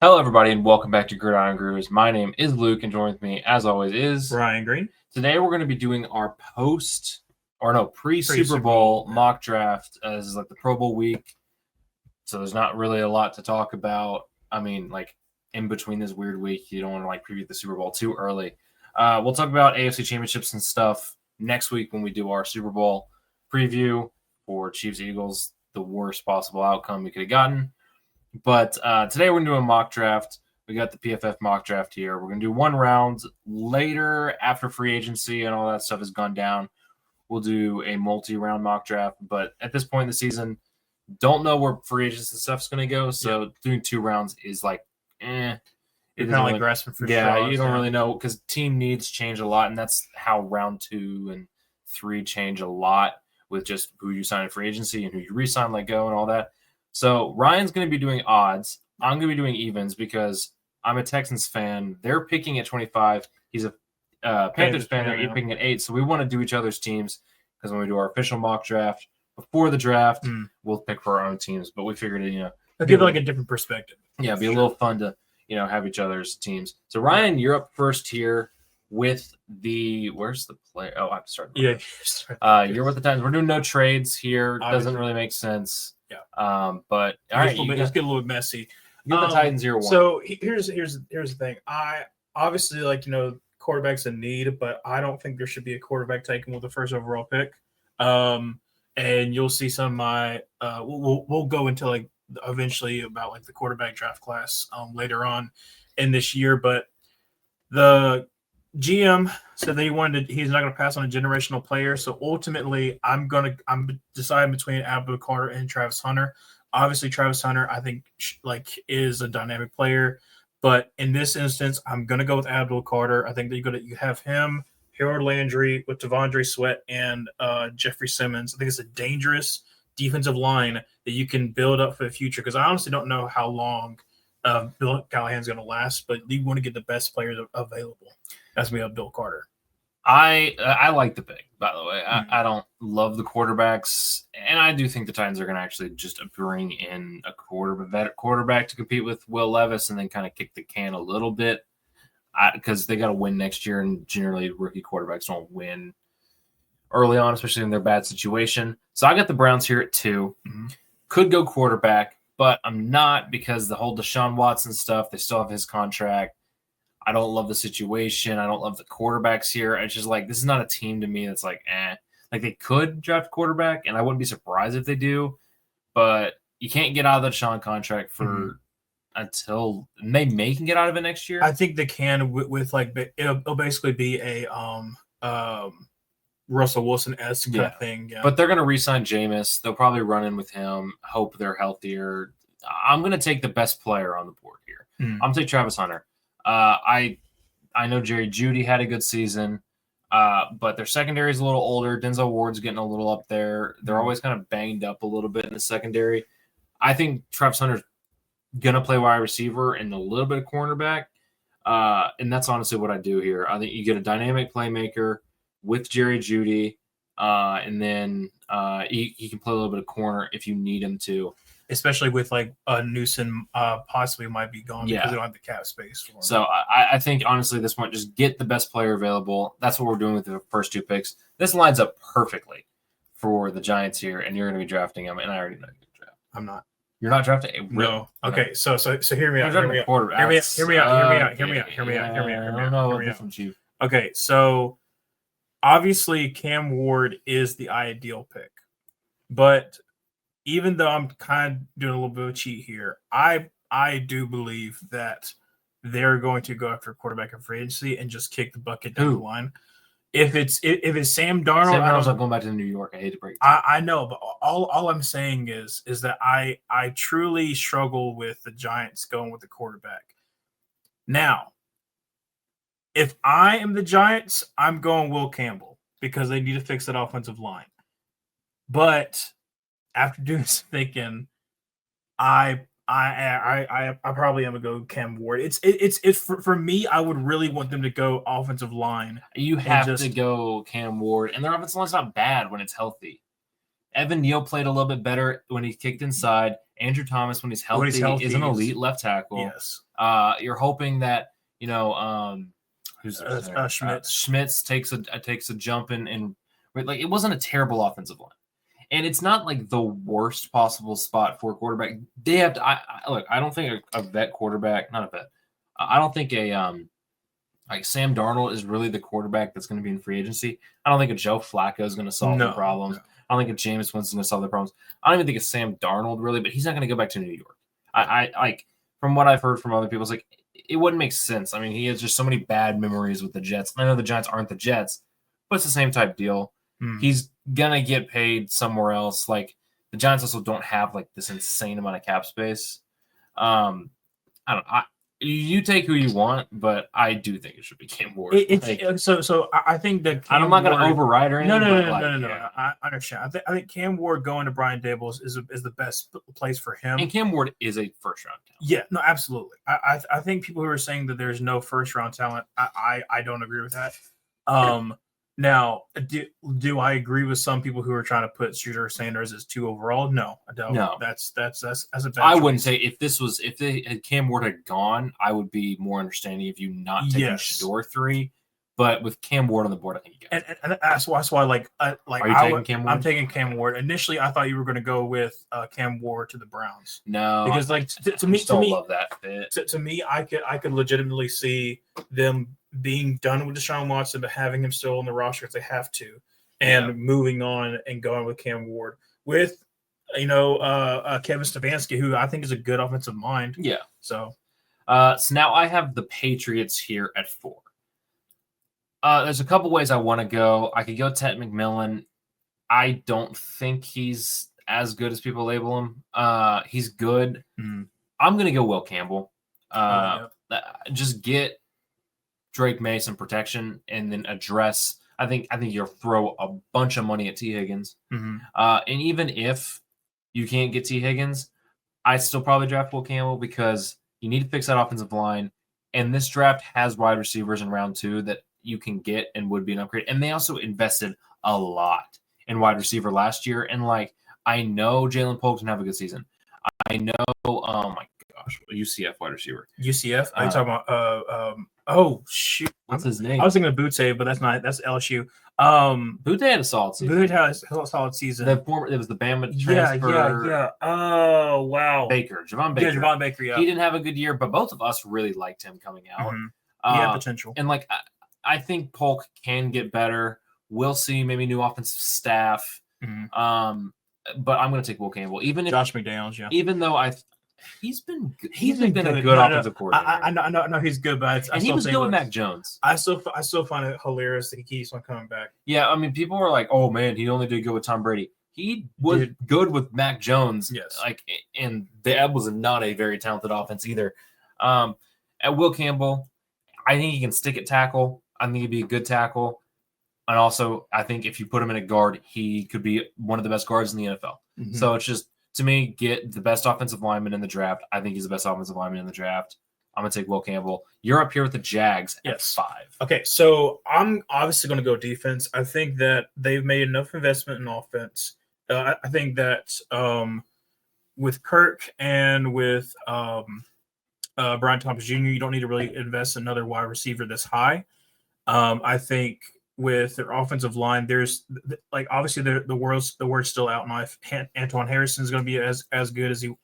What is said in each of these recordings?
Hello, everybody, and welcome back to Gridiron Gurus. My name is Luke, and joined with me, as always, is Ryan Green. Today, we're going to be doing our pre-Super Pre-Super Bowl Bowl. mock draft. This is like the Pro Bowl week, so there's not really a lot to talk about. I mean, like in between this weird week, you don't want to like preview the Super Bowl too early. We'll talk about AFC championships and stuff next week when we do our Super Bowl preview for Chiefs Eagles, the worst possible outcome we could have gotten. But today we're going to do a mock draft. We got the PFF mock draft here. We're going to do one round later after free agency and all that stuff has gone down. We'll do a multi-round mock draft. But at this point in the season, don't know where free agency stuff's going to go. So doing 2 rounds is like, You're kind of like grasping for straws. You don't really know because team needs change a lot. And that's how round 2 and 3 change a lot with just who you sign in free agency and who you re-sign, let go, and all that. So Ryan's going to be doing odds. I'm going to be doing evens because I'm a Texans fan. They're picking at 25. He's a Panthers fan. They're picking at 8. So we want to do each other's teams because when we do our official mock draft, before the draft, we'll pick for our own teams. But we figured, I'll give like a different perspective. Yeah, be a little fun to, have each other's teams. So Ryan, you're up first here with the – where's the player? Oh, I have to start. Yeah. You're with the Titans. We're doing no trades here. Doesn't really make sense. Yeah. But all right, let's get a little bit messy. You got the Titans year 1. So here's the thing. I obviously quarterbacks in need, but I don't think there should be a quarterback taken with the first overall pick. And you'll see some of my we'll go into eventually about the quarterback draft class later on in this year. But the GM said that he's not going to pass on a generational player. So ultimately, I'm deciding between Abdul Carter and Travis Hunter. Obviously, Travis Hunter, I think, is a dynamic player. But in this instance, I'm going to go with Abdul Carter. I think that you have him, Harold Landry, with Devondre Sweat and Jeffrey Simmons. I think it's a dangerous defensive line that you can build up for the future because I honestly don't know how long Bill Callahan's going to last, but you want to get the best players available. That's me up Bill Carter. I like the pick, by the way. I don't love the quarterbacks, and I do think the Titans are going to actually just bring in a quarterback to compete with Will Levis and then kind of kick the can a little bit because they got to win next year, and generally rookie quarterbacks don't win early on, especially in their bad situation. So I got the Browns here at 2. Could go quarterback, but I'm not because the whole Deshaun Watson stuff, they still have his contract. I don't love the situation. I don't love the quarterbacks here. It's just this is not a team to me that's eh. They could draft a quarterback, and I wouldn't be surprised if they do, but you can't get out of the Deshaun contract for until they may can get out of it next year. I think they can with it'll basically be a Russell Wilson-esque kind of thing. Yeah. But they're going to re-sign Jameis. They'll probably run in with him, hope they're healthier. I'm going to take the best player on the board here. I'm going to take Travis Hunter. I know Jerry Jeudy had a good season, but their secondary is a little older. Denzel Ward's getting a little up there. They're always kind of banged up a little bit in the secondary. I think Travis Hunter's going to play wide receiver and a little bit of cornerback, and that's honestly what I do here. I think you get a dynamic playmaker with Jerry Jeudy, and then he can play a little bit of corner if you need him to. Especially with Newsom possibly might be gone because they don't have the cap space for him. So I think, honestly, at this point, just get the best player available. That's what we're doing with the first 2 picks. This lines up perfectly for the Giants here, and you're going to be drafting them, and I already know you're going to draft. I'm not. You're not drafting? No. Okay, so hear me out. Hear me out. Okay, so obviously Cam Ward is the ideal pick, but even though I'm kind of doing a little bit of a cheat here, I do believe that they're going to go after a quarterback in free agency and just kick the bucket down the line. If it's Sam Darnold, Sam Darnold's not going back to New York. I hate to break it. I know, but all I'm saying is that I truly struggle with the Giants going with the quarterback. Now, if I am the Giants, I'm going Will Campbell because they need to fix that offensive line. But after doing some thinking, I probably am gonna go Cam Ward. It's for me. I would really want them to go offensive line. You have to go Cam Ward, and their offensive line's not bad when it's healthy. Evan Neal played a little bit better when he kicked inside. Andrew Thomas, when he's healthy, is an elite left tackle. Yes. You're hoping that who's Schmitz takes a jump and like it wasn't a terrible offensive line, and it's not like the worst possible spot for a quarterback. They have to. I don't think a vet quarterback, not a vet. I don't think like Sam Darnold is really the quarterback that's going to be in free agency. I don't think a Joe Flacco is going to solve the problems. No. I don't think a Jameis Winston is going to solve the problems. I don't even think it's Sam Darnold really, but he's not going to go back to New York. I like from what I've heard from other people, it's like it wouldn't make sense. I mean, he has just so many bad memories with the Jets. I know the Giants aren't the Jets, but it's the same type deal. He's gonna get paid somewhere else. Like the Giants also don't have like this insane amount of cap space. I don't. You take who you want, but I do think it should be Cam Ward. So I think that I'm not going to override or anything. No. I understand. I think Cam Ward going to Brian Daboll is the best place for him. And Cam Ward is a first round talent. Yeah, no, absolutely. I think people who are saying that there's no first round talent, I don't agree with that. Now, do I agree with some people who are trying to put Shooter Sanders as 2 overall? No, I don't. No, that's a bad I wouldn't say if Cam Ward had gone, I would be more understanding of you not taking Shador 3. But with Cam Ward on the board, I think you got it. And that's why like are you taking Cam Ward? I'm taking Cam Ward. Initially, I thought you were going to go with Cam Ward to the Browns. No, because like to me, love that fit. To me, I could legitimately see them being done with Deshaun Watson, but having him still on the roster if they have to, and moving on and going with Cam Ward with Kevin Stefanski, who I think is a good offensive mind. Yeah. So now I have the Patriots here at 4. There's a couple ways I want to go. I could go Ted McMillan. I don't think he's as good as people label him. He's good. I'm going to go Will Campbell. Just get Drake May some protection and then address. I think you'll throw a bunch of money at T. Higgins. And even if you can't get T. Higgins, I'd still probably draft Will Campbell because you need to fix that offensive line. And this draft has wide receivers in round 2 that you can get and would be an upgrade. And they also invested a lot in wide receiver last year. And I know Jalen Polk can have a good season. I know, oh my gosh, UCF wide receiver. UCF? Are you talking about, oh shoot. What's his name? I was thinking of Butte, but that's LSU. Butte had a solid season. Butte had a solid season. It was the Bama transfer. Yeah. Oh, wow. Javon Baker. Yeah, Javon Baker, yeah. He didn't have a good year, but both of us really liked him coming out. He had potential. And I think Polk can get better. We'll see, maybe new offensive staff. But I'm going to take Will Campbell. Even if Josh McDaniels, yeah. Even though he's been been a good offensive coordinator. I know he's good, but he was good with Mac Jones. I still find it hilarious that he keeps on coming back. Yeah, I mean, people were like, "Oh man, he only did good with Tom Brady." He was good with Mac Jones. Yes, and that was not a very talented offense either. At Will Campbell, I think he can stick at tackle. I think he'd be a good tackle. And also, I think if you put him in a guard, he could be one of the best guards in the NFL. So it's just, to me, get the best offensive lineman in the draft. I think he's the best offensive lineman in the draft. I'm going to take Will Campbell. You're up here with the Jags at 5. Okay, so I'm obviously going to go defense. I think that they've made enough investment in offense. I think that with Kirk and with Brian Thomas Jr., you don't need to really invest in another wide receiver this high. I think with their offensive line, there's obviously the word's still out now. If Antoine Harrison is going to be as good as he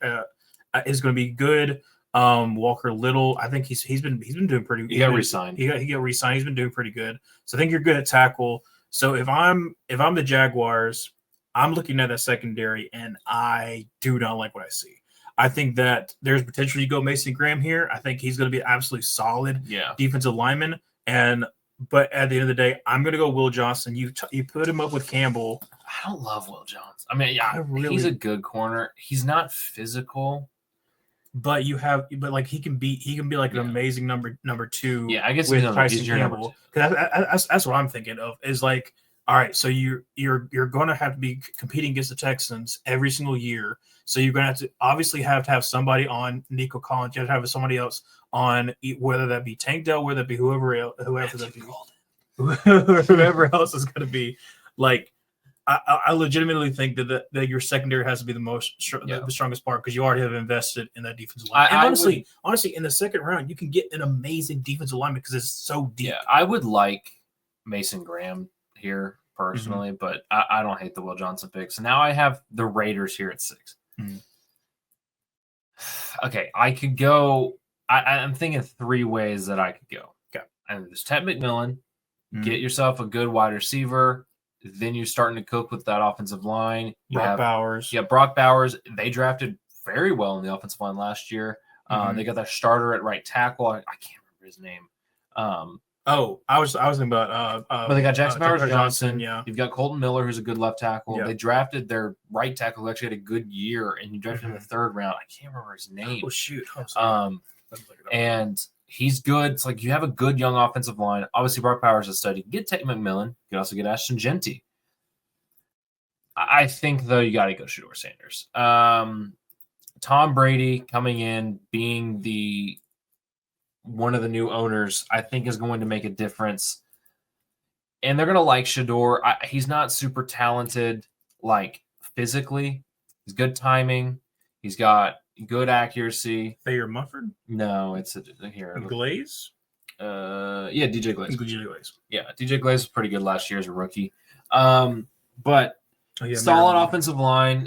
is going to be good. Walker Little, I think he's been doing pretty good. He got re-signed. He got re-signed. He's been doing pretty good. So I think you're good at tackle. So if I'm the Jaguars, I'm looking at that secondary and I do not like what I see. I think that there's potential you go Mason Graham here. I think he's going to be absolutely solid defensive lineman. But at the end of the day, I'm going to go Will Johnson. You put him up with Campbell. I don't love Will Johnson. I mean, he's a good corner. He's not physical, but he can be like an amazing number 2. Yeah, I guess with Tyson Campbell. Because that's what I'm thinking of. Is like, all right, so you're going to have to be competing against the Texans every single year. So you're going to obviously have to have somebody on Nico Collins. You have to have somebody else on, whether that be Tank Dell, whether that be whoever that be, whoever else is going to be. Like, I legitimately think that your secondary has to be the strongest part because you already have invested in that defensive line. And honestly, in the second round, you can get an amazing defensive lineman because it's so deep. Yeah, I would like Mason Graham here personally, but I don't hate the Will Johnson pick. So now I have the Raiders here at 6. Okay, I could go. I'm thinking 3 ways that I could go. Okay, and there's Ted McMillan. Get yourself a good wide receiver. Then you're starting to cook with that offensive line. Brock Bowers. Yeah, Brock Bowers. They drafted very well in the offensive line last year. They got their starter at right tackle. I can't remember his name. I was thinking about. But they got Jackson Powers Johnson. Yeah, you've got Colton Miller, who's a good left tackle. Yeah. They drafted their right tackle, who actually had a good year, and you drafted him in the 3rd round. I can't remember his name. Oh shoot! And he's good. It's like you have a good young offensive line. Obviously, Brock Powers is a stud. You can get Tate McMillan. You can also get Ashton Genty. I think, though, you got to go Shedeur Sanders. Tom Brady coming in, being one of the new owners, I think is going to make a difference. And they're going to like Shedeur. He's not super talented, like, physically. He's good timing. He's got good accuracy. Thayer Mufford? No, it's here. Glaze? Yeah, DJ Glaze. DJ Glaze. Yeah, DJ Glaze was pretty good last year as a rookie. But solid offensive line.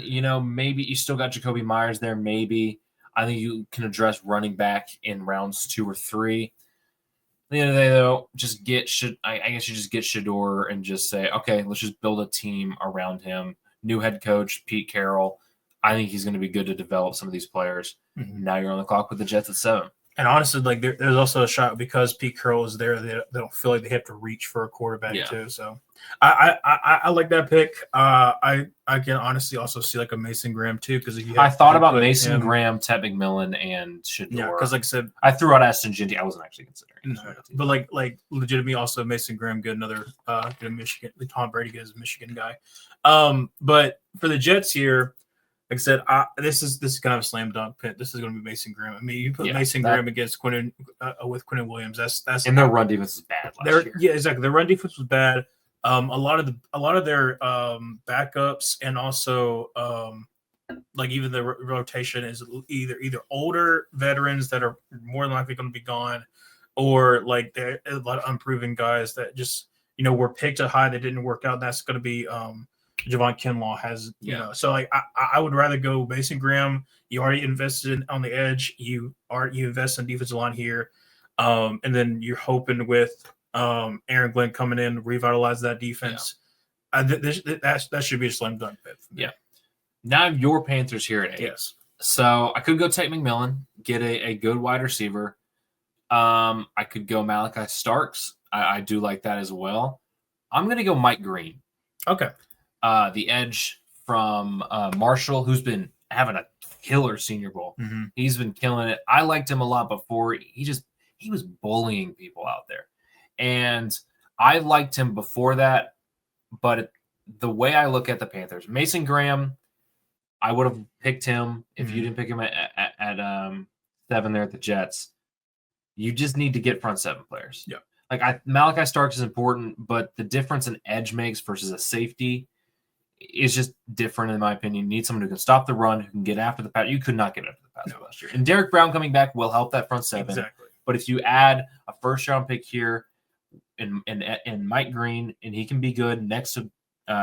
Maybe you still got Jacoby Myers there. Maybe I think you can address running back in rounds 2 or 3. At the end of the day, though, I guess you just get Shedeur and just say, okay, let's just build a team around him. New head coach Pete Carroll. I think he's going to be good to develop some of these players. Now you're on the clock with the Jets at 7. And honestly, like there's also a shot because Pete Carroll is there. They don't feel like they have to reach for a quarterback too. So I like that pick. I can honestly also see like a Mason Graham too because I thought about Mason Graham, Ted McMillan, and Shedeur. Yeah, because like I said, I threw out Ashton Genty. I wasn't actually considering. No, but like legitimately also Mason Graham get another good Michigan. Tom Brady gets a Michigan guy. But for the Jets here. Like I said, this is kind of a slam dunk pick. This is going to be Mason Graham. I mean, you put Mason Graham against Quinnen with Quinnen Williams. That's and their run defense was bad last year. Yeah, exactly. Their run defense was bad. A lot of their backups and also like even the rotation is either older veterans that are more than likely going to be gone, or like a lot of unproven guys that just were picked at high that didn't work out. And that's going to be Javon Kinlaw has, so like I would rather go Mason Graham. You already invested on the edge. You invest in defensive line here, and then you're hoping with Aaron Glenn coming in, revitalize that defense. Yeah. That should be a slam dunk fit. Yeah. Now your Panthers here at 8. Yes. So I could go Tate McMillan, get a good wide receiver. I could go Malachi Starks. I do like that as well. I'm going to go Mike Green. Okay. The edge from Marshall, who's been having a killer Senior Bowl. He's been killing it. I liked him a lot before. He was bullying people out there. And I liked him before that. But the way I look at the Panthers, Mason Graham, I would have picked him if you didn't pick him at 7 there at the Jets. You just need to get front 7 players. Yeah. Like Malachi Starks is important, but the difference an edge makes versus a safety is just different in my opinion. You need someone who can stop the run, who can get after the pass. You could not get after the pass last year. And Derek Brown coming back will help that front 7. Exactly. But if you add a first-round pick here and Mike Green, and he can be good next to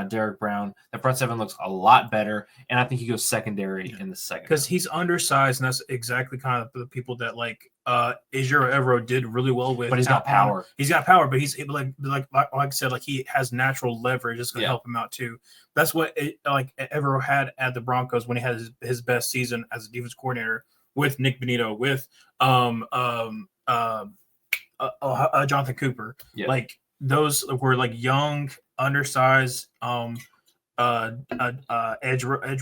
Derek Brown, the front 7 looks a lot better. And I think he goes secondary in the second. Because he's undersized, and that's exactly kind of the people that like Ejiro Evero did really well with. But he's got power. He's got power, but he's like I said, like he has natural leverage. It's going to help him out too. That's what Evero had at the Broncos when he had his best season as a defense coordinator with Nick Benito, with Jonathan Cooper. Yeah. Like those were like young, undersized edge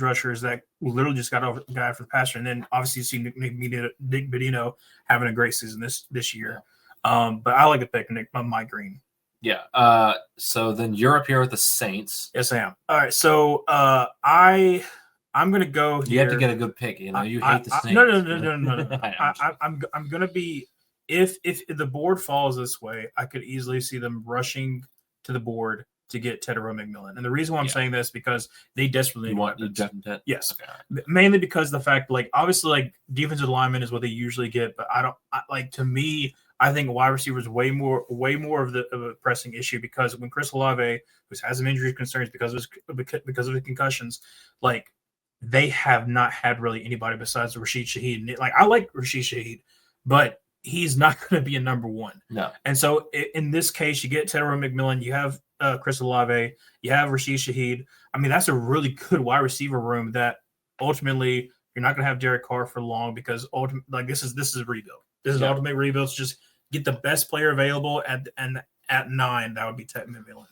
rushers that literally just got over the guy for the passer. And then obviously you see Nick Benito having a great season this year. But I like to pick Mike Green. Yeah. So then you're up here with the Saints. Yes, I am. All right. So I'm gonna go here. You have to get a good pick. You hate the Saints. No. I'm gonna be if the board falls this way, I could easily see them rushing to the board to get Tedero McMillan. And the reason why I'm saying this because they desperately need weapons. Yes. Okay. Mainly because the fact, like, obviously, like, defensive lineman is what they usually get, but to me, I think wide receiver is way more of a pressing issue because when Chris Olave, who has some injury concerns because of his concussions, like, they have not had really anybody besides Rashid Shaheed. Like, I like Rashid Shaheed, but he's not going to be a number one. No. And so in this case, you get Tedero McMillan, you have Chris Olave, you have Rashid Shaheed. I mean, that's a really good wide receiver room that ultimately you're not going to have Derek Carr for long because this is a rebuild. This is ultimate rebuild. Just get the best player available at 9. That would be Ted McMillan.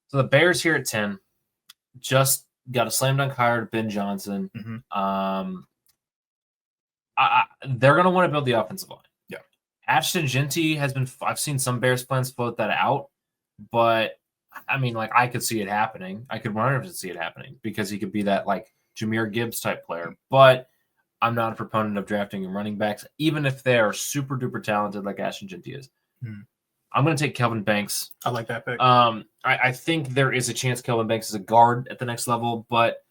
So the Bears here at 10 just got a slam dunk hire to Ben Johnson. Mm-hmm. They're going to want to build the offensive line. Yeah. Ashton Genty has been. I've seen some Bears plans float that out, but I mean, like, I could see it happening. I could 100% see it happening because he could be that, like, Jahmyr Gibbs type player. But I'm not a proponent of drafting running backs, even if they are super duper talented like Ashton Genty is. I'm going to take Kelvin Banks. I like that pick. I think there is a chance Kelvin Banks is a guard at the next level, but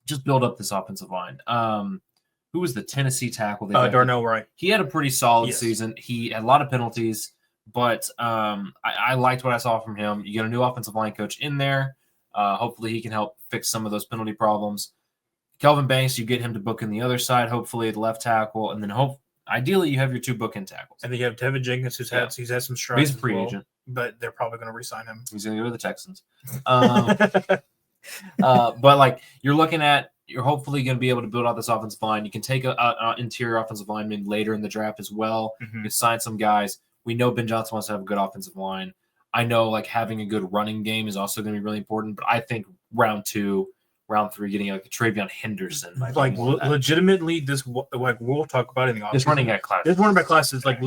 just build up this offensive line. Who was the Tennessee tackle? Darnell Wright. He had a pretty solid season. He had a lot of penalties, but I liked what I saw from him. You get a new offensive line coach in there. Hopefully he can help fix some of those penalty problems. Kelvin Banks, you get him to book in the other side, hopefully the left tackle, and then ideally you have your 2 bookend tackles. And then you have Tevin Jenkins, who's had some strides. He's a free agent, but they're probably going to re-sign him. He's going to go to the Texans. But like you're hopefully going to be able to build out this offensive line. You can take an interior offensive lineman later in the draft as well. Mm-hmm. You can sign some guys. We know Ben Johnson wants to have a good offensive line. I know like having a good running game is also going to be really important, but I think round 2, round 3, getting like a Travion Henderson. Like legitimately, we'll talk about it in the offseason. This running back class. This running back class is like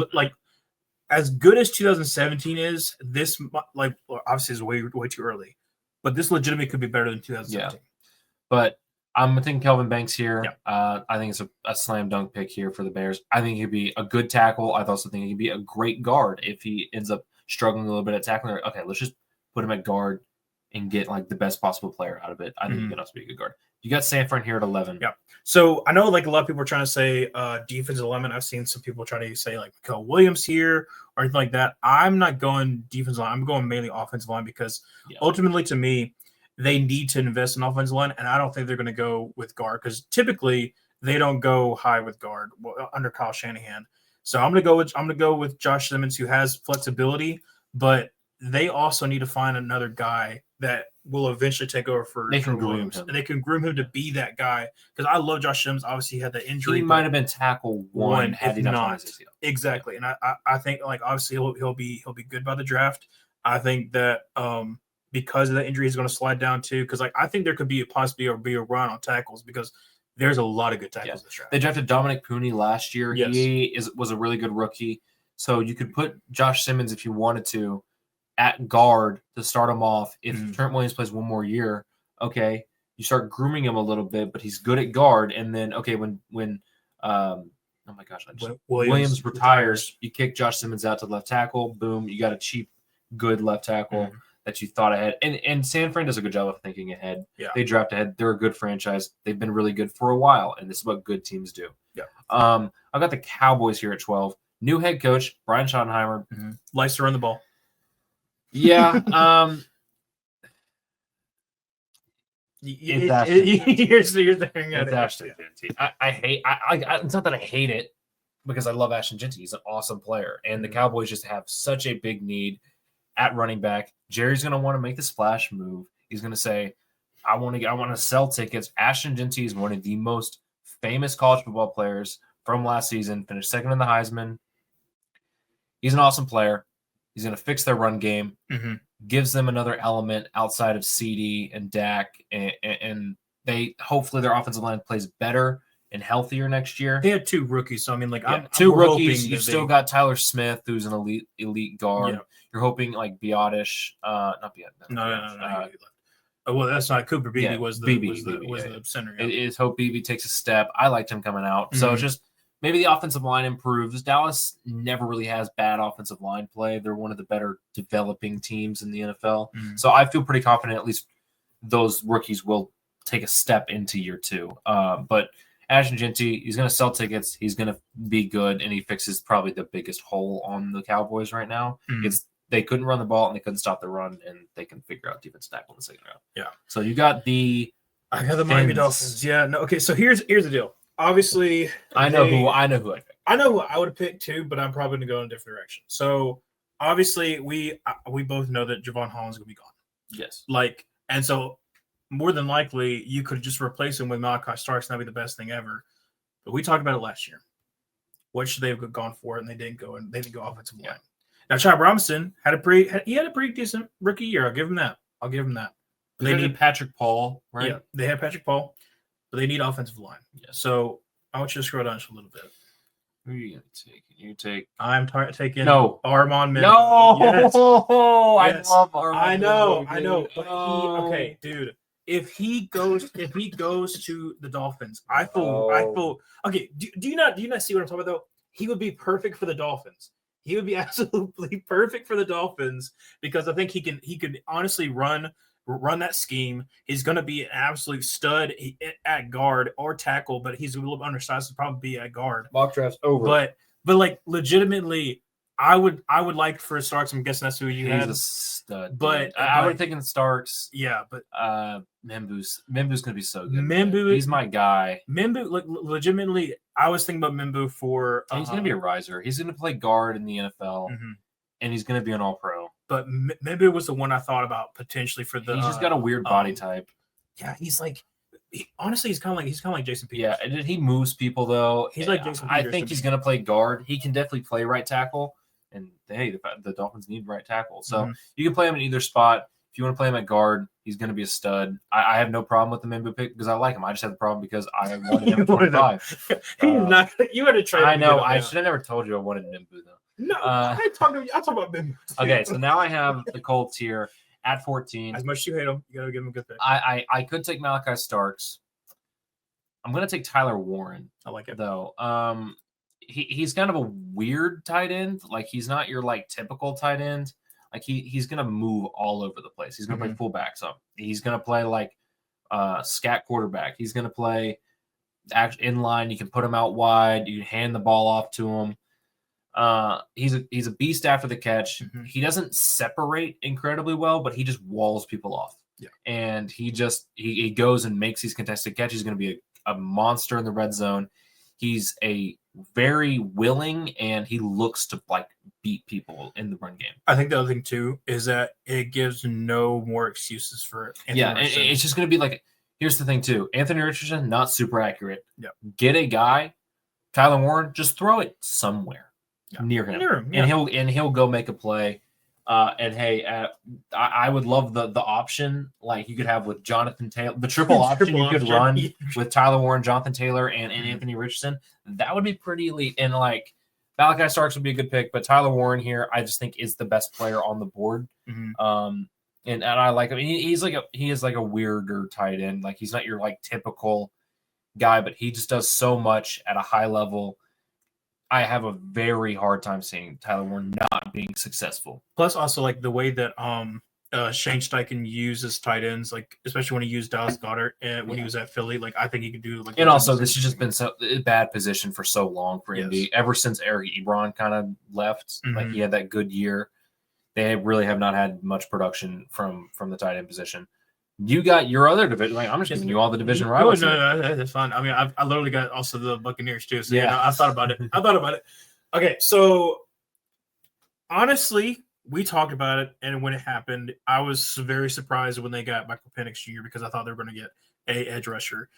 as good as 2017 is. This obviously is way too early, but this legitimately could be better than 2017. Yeah. But I'm thinking Kelvin Banks here. Yeah. I think it's a slam dunk pick here for the Bears. I think he'd be a good tackle. I also think he'd be a great guard if he ends up struggling a little bit at tackling. Okay, let's just put him at guard and get like the best possible player out of it. I think he can also be a good guard. You got Sanford here at 11. Yeah. So I know like a lot of people are trying to say defensive lineman. I've seen some people try to say like Mikael Williams here or anything like that. I'm not going defensive line. I'm going mainly offensive line because ultimately to me, they need to invest in offensive line, and I don't think they're going to go with guard because typically they don't go high with guard under Kyle Shanahan. So I'm going to go with Josh Simmons, who has flexibility, but they also need to find another guy that will eventually take over for Williams. And they can groom him to be that guy because I love Josh Simmons. Obviously, he had that injury. He might have been tackle one had he not. Exactly, and I think like obviously he'll be good by the draft. I think that because of the injury, he's going to slide down too. Because like I think there could be a run on tackles because there's a lot of good tackles this draft. They drafted Dominic Pooney last year. Yes. He was a really good rookie. So you could put Josh Simmons if you wanted to at guard to start him off. If Trent Williams plays one more year, okay, you start grooming him a little bit, but he's good at guard. And then when Williams retires, you kick Josh Simmons out to left tackle. Boom, you got a cheap, good left tackle that you thought ahead. And San Fran does a good job of thinking ahead. Yeah. They draft ahead. They're a good franchise. They've been really good for a while, and this is what good teams do. Yeah. I've got the Cowboys here at 12. New head coach, Brian Schottenheimer. Likes to run the ball. Yeah. Here's the thing. It's Ashton Genty. I hate. It's not that I hate it because I love Ashton Genty. He's an awesome player, and the Cowboys just have such a big need at running back. Jerry's going to want to make the splash move. He's going to say, "I want to sell tickets." Ashton Genty is one of the most famous college football players from last season. Finished second in the Heisman. He's an awesome player. He's going to fix their run game. Gives them another element outside of CD and Dak, and they hopefully their offensive line plays better and healthier next year. They had 2 rookies, so I mean, like two rookies. You've still got Tyler Smith, who's an elite guard. Yeah. You're hoping like Biotish, not Biotish. No. Well, that's not Cooper Beebe. Was the center. Is hope Beebe takes a step. I liked him coming out. So it's just maybe the offensive line improves. Dallas never really has bad offensive line play. They're one of the better developing teams in the NFL. So I feel pretty confident at least those rookies will take a step into year 2. But Ashton Jeanty, he's going to sell tickets. He's going to be good, and he fixes probably the biggest hole on the Cowboys right now. It's they couldn't run the ball, and they couldn't stop the run, and they can figure out defense tackle in the second round. Yeah. So you got the I got the Miami Dolphins. Yeah. No. Okay. So here's the deal. Obviously, I know who I picked. I know who I would have picked too, but I'm probably going to go in a different direction. So obviously, we both know that Javon Holland's going to be gone. Yes. And so more than likely, you could just replace him with Malachi Starks, and that'd be the best thing ever. But we talked about it last year. What should they have gone for? And they didn't go. And they didn't go offensive line. Now, Chad Robinson had a pretty decent rookie year. I'll give him that. They need Patrick Paul, right? Yeah, they have Patrick Paul, but they need offensive line. Yeah. So I want you to scroll down just a little bit. Who are you going to take? You take. I'm taking Armand Mimmo. No, yes. I love Armand. I know. But okay, dude. If he goes to the Dolphins, I feel okay. Do you not see what I'm talking about though? He would be perfect for the Dolphins. He would be absolutely perfect for the Dolphins because I think he could honestly run that scheme. He's going to be an absolute stud at guard or tackle, but he's a little undersized to probably be at guard. Mock draft's over. But like legitimately, I would like for Starks. I'm guessing that's who you had. He's a stud. But I would have taken Starks. Yeah, but Mimbu's going to be so good. He's my guy. Mimbu, legitimately, I was thinking about Mimbu for. He's going to be a riser. He's going to play guard in the NFL, and he's going to be an All-Pro. But Mimbu was the one I thought about potentially for the. He's just got a weird body type. Yeah, he's like. Honestly, he's kind of like Jason Peters. Yeah, he moves people though. He's like Jason Peters. I think he's going to play guard. He can definitely play right tackle. And hey, the Dolphins need right tackle. So you can play him in either spot. If you want to play him at guard, he's going to be a stud. I have no problem with the Mimbu pick because I like him. I just have the problem because I wanted him at 25. He's not. You had to trade. I know. I should have never told you I wanted Mimbu though. No, I talk about Mimbu. Okay, so now I have the Colts here at 14. As much as you hate him, you got to give him a good pick. I could take Malachi Starks. I'm going to take Tyler Warren. I like it though. He's kind of a weird tight end. Like he's not your typical tight end. Like he's gonna move all over the place. He's gonna play fullback. So he's gonna play scat quarterback. He's gonna play in line. You can put him out wide. You can hand the ball off to him. He's a beast after the catch. He doesn't separate incredibly well, but he just walls people off. Yeah. And he goes and makes these contested catches. He's gonna be a monster in the red zone. He's a very willing, and he looks to beat people in the run game. I think the other thing too is that it gives no more excuses for Anthony Richardson. It's just going to be here's the thing too. Anthony Richardson, not super accurate. Yeah. Get a guy, Tyler Warren, just throw it somewhere near him. And he'll go make a play. And hey, I would love the option you could have with Jonathan Taylor, the triple option you could run with Tyler Warren, Jonathan Taylor, and Anthony Richardson. That would be pretty elite. And Malachi Starks would be a good pick, but Tyler Warren here, I just think is the best player on the board. And I like him. He is like a weirder tight end. He's not your typical guy, but he just does so much at a high level. I have a very hard time seeing Tyler Warren not being successful. Plus, also the way that Shane Steichen uses tight ends, especially when he used Dallas Goedert and when he was at Philly, I think he could do. And also, this has just been a bad position for so long for Indy. Ever since Eric Ebron kind of left, he had that good year. They really have not had much production from the tight end position. You got your other division. I'm just giving you all the division rivals. No, that's fine. I mean, I literally got also the Buccaneers too. So I thought about it. Okay, so honestly, we talked about it, and when it happened, I was very surprised when they got Michael Penix Jr. because I thought they were going to get a edge rusher.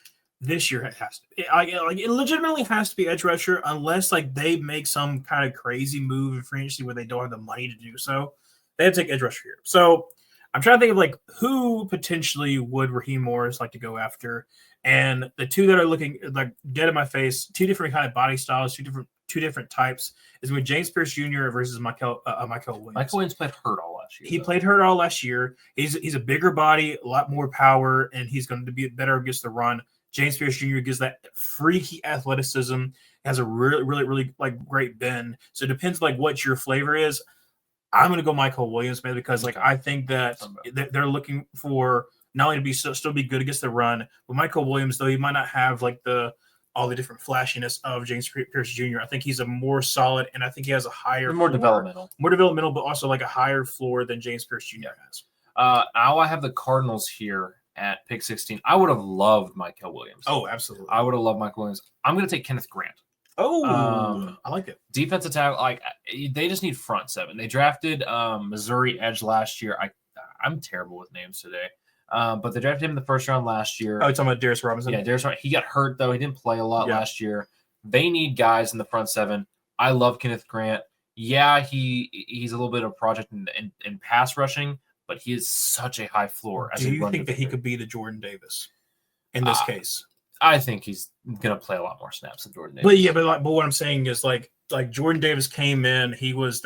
This year it has to be. It legitimately has to be edge rusher unless they make some kind of crazy move in free agency where they don't have the money to do so. They have to take edge rusher here. So I'm trying to think of who potentially would Raheem Morris like to go after, and the two that are looking dead in my face, two different kind of body styles, two different types, is with James Pierce Jr. versus Michael Williams. Michael Williams played hurt all last year. He played hurt all last year. He's a bigger body, a lot more power, and he's going to be better against the run. James Pierce Jr. gives that freaky athleticism. has a really, really, really like great bend. So it depends like what your flavor is. I'm going to go Michael Williams, man, because like I think that they're looking for not only to be still be good against the run, but Michael Williams, though he might not have like all the different flashiness of James Pierce Jr. I think he's a more solid, and I think he has a higher more floor, developmental, but also like a higher floor than James Pierce Jr. has. Now I have the Cardinals here at pick 16. I would have loved Michael Williams. Oh, absolutely. I would have loved Michael Williams. I'm going to take Kenneth Grant. Oh, I like it. Defensive tackle, like they just need front seven. They drafted Missouri edge last year. I'm terrible with names today, but they drafted him in the first round last year. Oh, you're talking about Darius Robinson? Yeah, Darius Robinson. He got hurt though. He didn't play a lot last year. They need guys in the front seven. I love Kenneth Grant. Yeah, he's a little bit of a project in pass rushing, but he is such a high floor. Do you think that he could be the Jordan Davis in this case? I think he's going to play a lot more snaps than Jordan Davis. But what I'm saying is like Jordan Davis came in, he was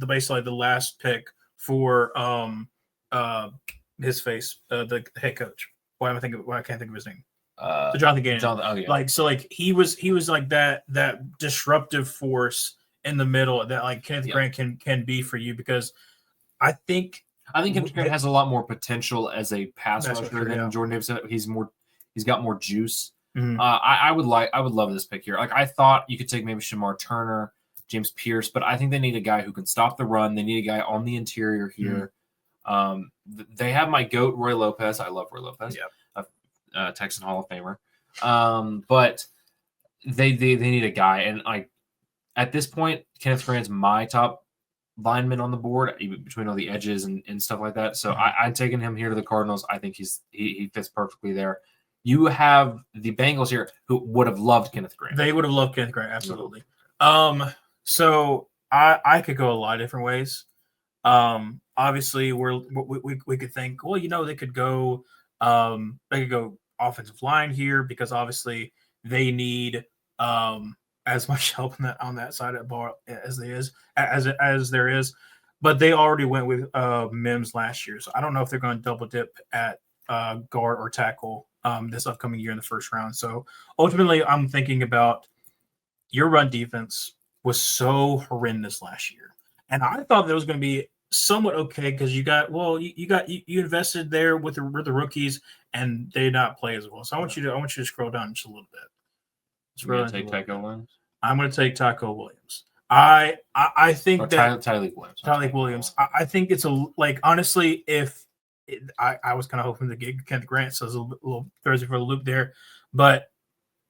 basically the last pick for his face, the head coach. Why can't I think of his name? Jonathan Gannon. He was like that disruptive force in the middle that like Kenneth Grant can be for you, because I think Kenneth Grant has a lot more potential as a pass rusher than Jordan Davis. He's got more juice. Mm-hmm. I would love this pick here. Like I thought you could take maybe Shamar Turner, James Pierce, but I think they need a guy who can stop the run. They need a guy on the interior here. Mm-hmm. They have my GOAT, Roy Lopez. I love Roy Lopez. Yeah. Texan Hall of Famer. But they need a guy, and like at this point, Kenneth Grant's my top lineman on the board, even between all the edges and stuff like that. So I'm taking him here to the Cardinals. I think he fits perfectly there. You have the Bengals here who would have loved Kenneth Grant. They would have loved Kenneth Grant, absolutely. So I could go a lot of different ways. Obviously, we could think, well, they could go offensive line here, because obviously they need as much help on that side of the ball as there is. But they already went with Mims last year, so I don't know if they're going to double dip at guard or tackle this upcoming year in the first round. So ultimately, I'm thinking about your run defense was so horrendous last year, and I thought that it was going to be somewhat okay because you invested there with the rookies, and they did not play as well. So I want you to scroll down just a little bit. You're going to take Taco Williams? I'm going to take Taco Williams. I think Tyleik Williams. Tyleik Williams. I think it's honestly, if I was kind of hoping to get Kenneth Grant, so it's a little Thursday for the loop there, but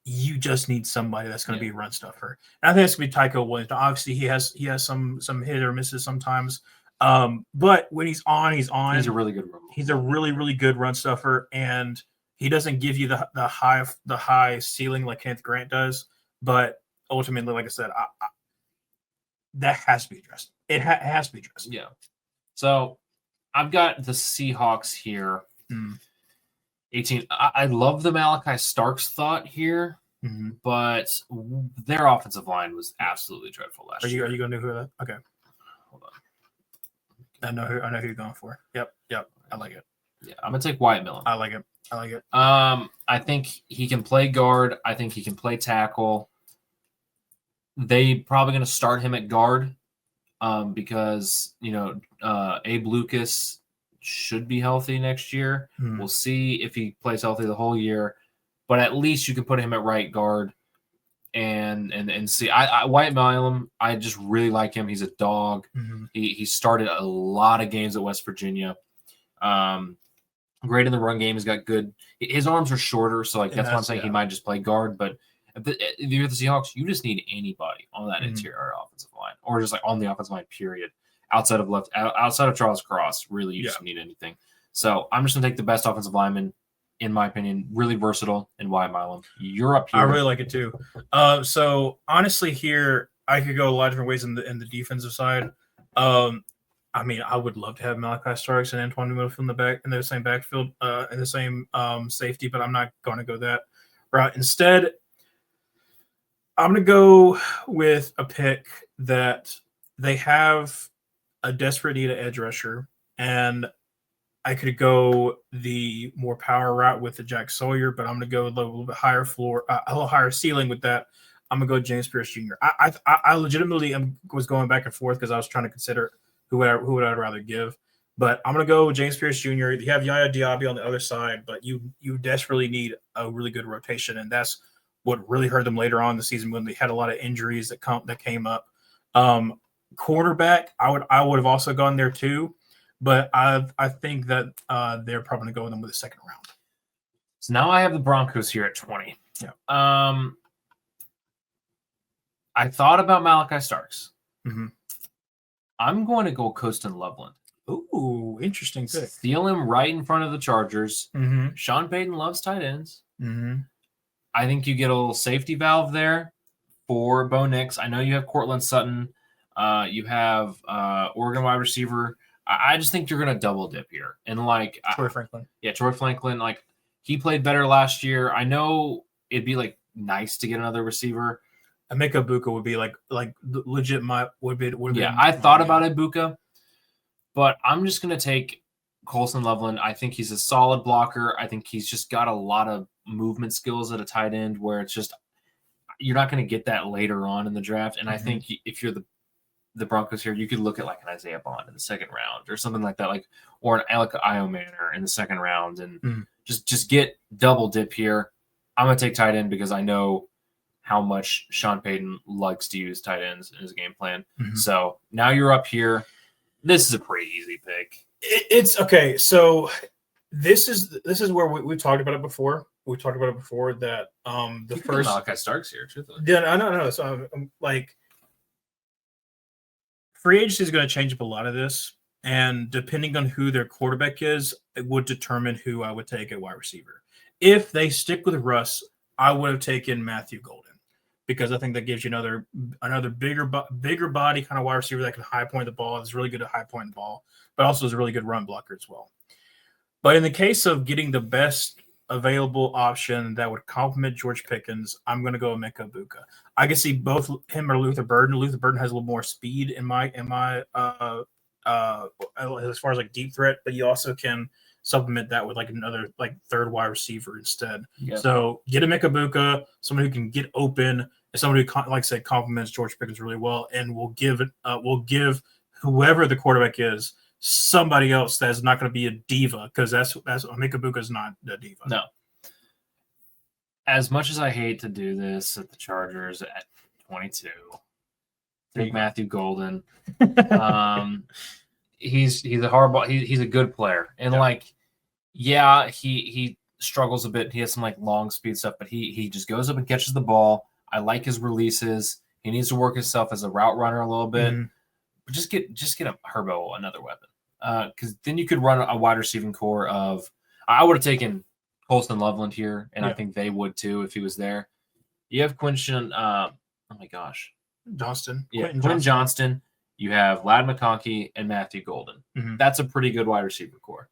you just need somebody that's going to be a run stuffer. And I think it's going to be Tyco Williams. Now, obviously, he has some hit or misses sometimes, but when he's on, he's on. He's a really good run. He's a really, really good run stuffer, and he doesn't give you the high ceiling like Kenneth Grant does. But ultimately, like I said, that has to be addressed. It has to be addressed. Yeah. So I've got the Seahawks here. 18. I love the Malachi Starks thought here, but their offensive line was absolutely dreadful last year. Are you going to do that? Okay. Hold on. I know who you're going for. Yep. I like it. Yeah, I'm going to take Wyatt Millen. I like it. I think he can play guard. I think he can play tackle. They probably going to start him at guard because, Abe Lucas should be healthy next year. We'll see if he plays healthy the whole year, but at least you can put him at right guard and see. Wyatt Millen, I just really like him. He's a dog. He started a lot of games at West Virginia. Great in the run game. He's got good. His arms are shorter, so that's why I'm saying he might just play guard. But if you're the Seahawks, you just need anybody on that interior offensive line, or just like on the offensive line. Period. Outside of Charles Cross, really, you just need anything. So I'm just gonna take the best offensive lineman, in my opinion, really versatile, and Wyatt Millen. You're up here. I really like it too. So honestly, here I could go a lot of different ways in the defensive side. I mean, I would love to have Malachi Starks and Antoine Middlefield in the same backfield, in the same safety, but I'm not going to go that route. Instead, I'm going to go with a pick that they have a desperate need of edge rusher, and I could go the more power route with the Jack Sawyer, but I'm going to go a little bit higher floor, a little higher ceiling with that. I'm gonna go James Pierce Jr. I legitimately was going back and forth because I was trying to consider who would I rather give. But I'm gonna go James Pierce Jr. You have Yaya Diaby on the other side, but you desperately need a really good rotation, and that's what really hurt them later on in the season when they had a lot of injuries that came up. Quarterback, I would have also gone there too, but I think that they're probably gonna go with them with the second round. So now I have the Broncos here at 20. Yeah. I thought about Malachi Starks. Mm-hmm. I'm going to go Coaston Loveland. Ooh, interesting pick. Steal him right in front of the Chargers. Mm-hmm. Sean Payton loves tight ends. Mm-hmm. I think you get a little safety valve there for Bo Nix. I know you have Cortland Sutton. You have Oregon wide receiver. I just think you're going to double dip here. And like Troy Franklin. Yeah, Troy Franklin. Like he played better last year. I know it'd be like nice to get another receiver. Emeka Buka would be like legit I thought about Ibuka, but I'm just going to take Colson Loveland. I think he's a solid blocker. I think he's just got a lot of movement skills at a tight end where it's just you're not going to get that later on in the draft. And I think if you're the Broncos here, you could look at like an Isaiah Bond in the second round or something like that, like or an Alec Iomanor in the second round, and just get double dip here. I'm going to take tight end because I know how much Sean Payton likes to use tight ends in his game plan. So now you're up here. This is a pretty easy pick. It's okay. So this is where we talked about it before. We talked about it before that the first Malachi Starks here. Truthfully. Yeah, I know. So I'm like free agency is going to change up a lot of this, and depending on who their quarterback is, it would determine who I would take at wide receiver. If they stick with Russ, I would have taken Matthew Golden because I think that gives you another bigger body kind of wide receiver that can high point the ball. Is really good at high point the ball, but also is a really good run blocker as well. But in the case of getting the best available option that would complement George Pickens, I'm going to go with Emeka Buka. I can see both him or Luther Burden. Luther Burden has a little more speed in my as far as like deep threat, but you also can supplement that with like another like third wide receiver instead. Yeah. So get Emeka Buka, someone who can get open, and someone who, like I said, complements George Pickens really well, and will give whoever the quarterback is somebody else that's not going to be a diva, because that's Emeka Buka is not a diva. No. As much as I hate to do this at the Chargers at 22, take Matthew Golden. He's a hardball. He's a good player, and he struggles a bit. He has some like long speed stuff, but he just goes up and catches the ball. I like his releases. He needs to work himself as a route runner a little bit. But just get a Herbo another weapon, because then you could run a wide receiving core of. I would have taken Colston Loveland here, and I think they would too if he was there. You have Quinton. Oh my gosh, Johnston. Yeah, Quentin Johnston. You have Ladd McConkey and Matthew Golden. That's a pretty good wide receiver core,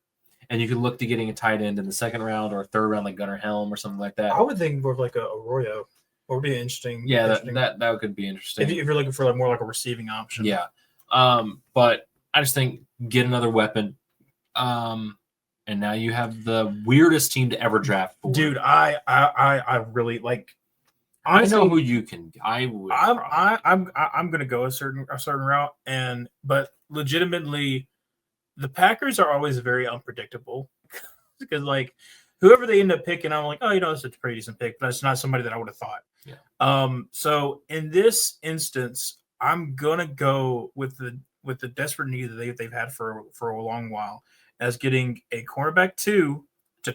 and you could look to getting a tight end in the second round or third round, like Gunnar Helm or something like that. I would think more of like a Arroyo. Would be interesting. Yeah, that could be interesting if you're looking for like more like a receiving option. Yeah. But I just think get another weapon. And now you have the weirdest team to ever draft for. Dude, I really like. Honestly, I know who you can. I'm gonna go a certain route, but legitimately, the Packers are always very unpredictable because like whoever they end up picking, I'm like, oh, it's a pretty decent pick, but it's not somebody that I would have thought. Yeah. So in this instance, I'm gonna go with the desperate need that they've had for a long while as getting a cornerback to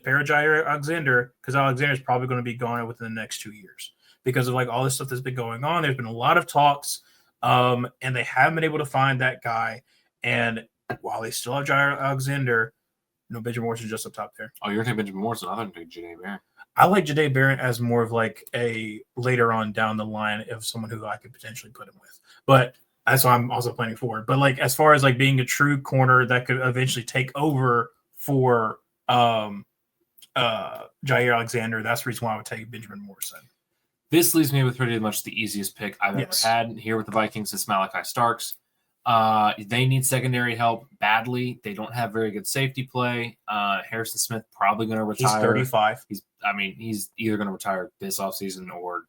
pair Jair Alexander, because Alexander is probably going to be gone within the next 2 years because of like all this stuff that's been going on. There's been a lot of talks, and they haven't been able to find that guy. And while they still have Jair Alexander, Benjamin Morrison just up top there. Oh, you're taking Benjamin Morrison. I thought you were taking Jahdae Barron. I like Jahdae Barron as more of like a later on down the line of someone who I could potentially put him with. But that's why I'm also planning forward. But like as far as like being a true corner that could eventually take over for Jair Alexander, that's the reason why I would take Benjamin Morrison. This leaves me with pretty much the easiest pick I've ever had here with the Vikings. It's Malachi Starks. They need secondary help badly. They don't have very good safety play. Harrison Smith probably going to retire. He's 35. He's either going to retire this offseason or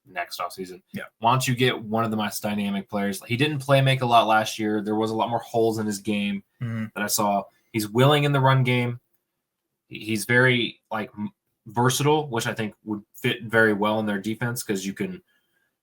next offseason. Yeah. Why don't you get one of the most dynamic players? He didn't make a lot last year. There was a lot more holes in his game that I saw. He's willing in the run game. He's very versatile, which I think would fit very well in their defense because you can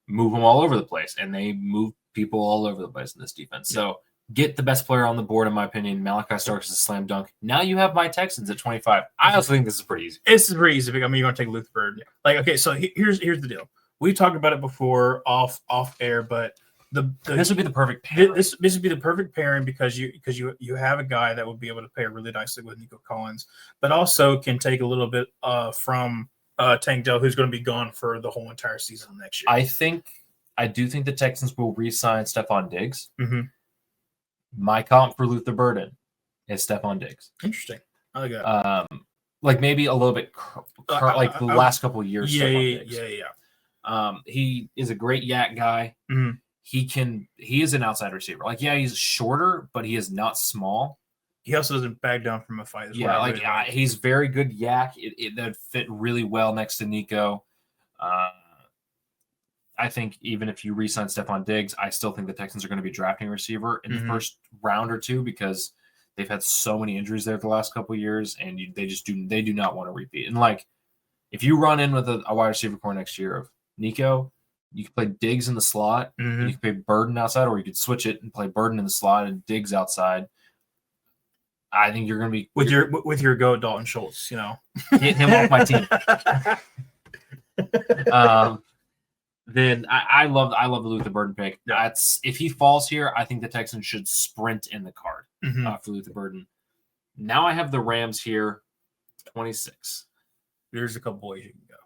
move them all over the place, and they move people all over the place in this defense. Yeah. So get the best player on the board, in my opinion. Malachi Starks is a slam dunk. Now you have my Texans at 25. I also think this is pretty easy. It's pretty easy. I mean, you're going to take Luther Bird. Yeah. Okay, so here's the deal. We talked about it before off air, but this would be the perfect pairing. This would be the perfect pairing because you have a guy that would be able to pair really nicely with Nico Collins, but also can take a little bit from Tank Dell, who's going to be gone for the whole entire season next year. I do think the Texans will re-sign Stephon Diggs. Mm-hmm. My comp for Luther Burden is Stephon Diggs. Interesting. I like that. Maybe a little bit the last couple of years. Yeah. He is a great yak guy. Mm-hmm. He is an outside receiver. He's shorter, but he is not small. He also doesn't back down from a fight. He's very good yak. That would fit really well next to Nico. I think even if you re-sign Stephon Diggs, I still think the Texans are going to be drafting a receiver in the first round or two because they've had so many injuries there the last couple of years, and they do not want to repeat. And if you run in with a wide receiver core next year of Nico, you can play Diggs in the slot, and you can play Burden outside, or you could switch it and play Burden in the slot and Diggs outside. I think you're going to be with your go Dalton Schultz, get him off my team. Then I love the Luther Burden pick. If he falls here, I think the Texans should sprint in the card for Luther Burden. Now I have the Rams here, 26. There's a couple ways you can go.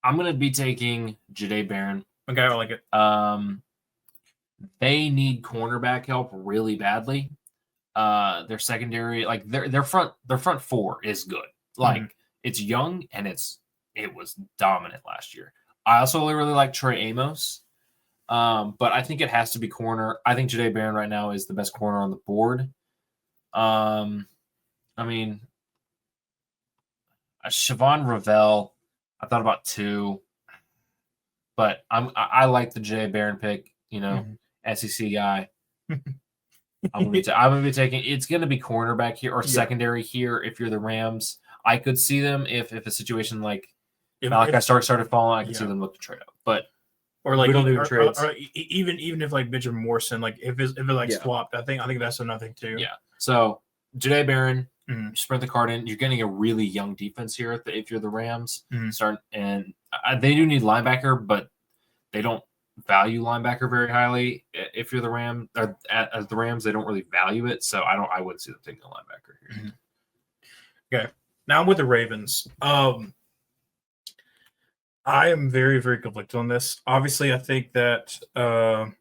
I'm going to be taking Jahdae Barron. Okay, I like it. They need cornerback help really badly. Their secondary, their front four is good. It's young and it was dominant last year. I also really like Troy Amos, but I think it has to be corner. I think Jahdae Barron right now is the best corner on the board. Siobhan Ravel, I thought about 2, but I like the Jahdae Barron pick. SEC guy. I'm gonna be taking. It's gonna be cornerback here or secondary here. If you're the Rams, I could see them if a situation like. If Malachi Starks started falling, I can see them look to trade up. But we don't do trades. Or even if Benjamin Morrison, if it swapped, I think that's another thing too. Yeah. So Jahdae Barron, sprint the card in. You're getting a really young defense here if you're the Rams. They do need linebacker, but they don't value linebacker very highly. If you're the Rams, as the Rams, they don't really value it. So I wouldn't see them taking a linebacker here. Okay. Now I'm with the Ravens. I am very, very conflicted on this. Obviously, I think that I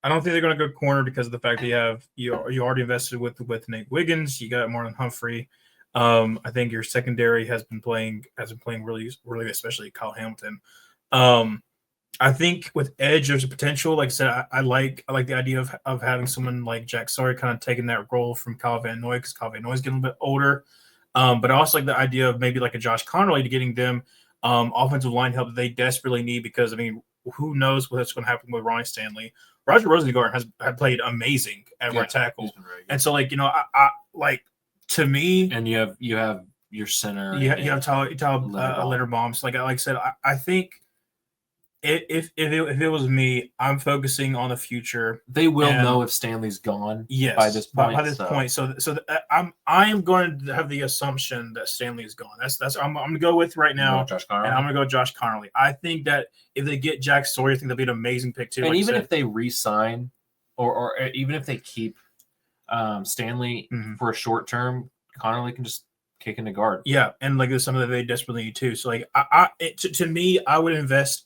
don't think they're going to go corner because of the fact that you already invested with Nate Wiggins. You got Marlon Humphrey. I think your secondary has been playing really, really, especially Kyle Hamilton. I think with edge, there's a potential. Like I said, I like the idea of having someone like Jack Sawyer kind of taking that role from Kyle Van Noy because Kyle Van Noy is getting a bit older. But I also like the idea of maybe like a Josh Connerly to getting them offensive line help that they desperately need because, who knows what's going to happen with Ronnie Stanley. Roger Rosengarten had played amazing at right tackle. And so, I to me. And you have your center. You have Tyler Linderbaum. So, like I said, I think if it was me, I'm focusing on the future. They will know if Stanley's gone. Yes, by this point. By this point, so I am going to have the assumption that Stanley is gone. That's I'm going to go with right now. Josh Connerly. And I'm going to go Josh Connerly. I think that if they get Jack Sawyer, I think that'll be an amazing pick too. And even if they re-sign, or even if they keep Stanley for a short term, Connerly can just kick into guard. Yeah, and there's something that they desperately need too. So to me, I would invest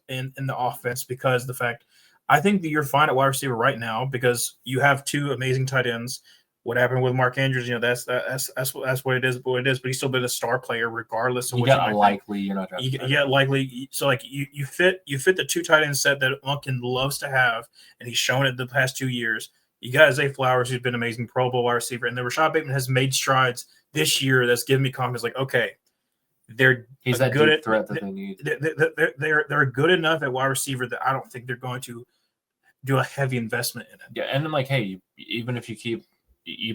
in the offense because the fact I think that you're fine at wide receiver right now because you have 2 amazing tight ends. What happened with Mark Andrews, that's what it is. But he's still been a star player regardless of what you likely you're not drafting. Yeah, likely. So you fit the 2 tight end set that Lumpkin loves to have, and he's shown it the past 2 years. You got Zay Flowers, who's been an amazing Pro Bowl wide receiver, and then Rashad Bateman has made strides this year that's given me confidence. Okay, He's that good deep threat that they need. They're good enough at wide receiver that I don't think they're going to do a heavy investment in it. Yeah, and then hey, even if you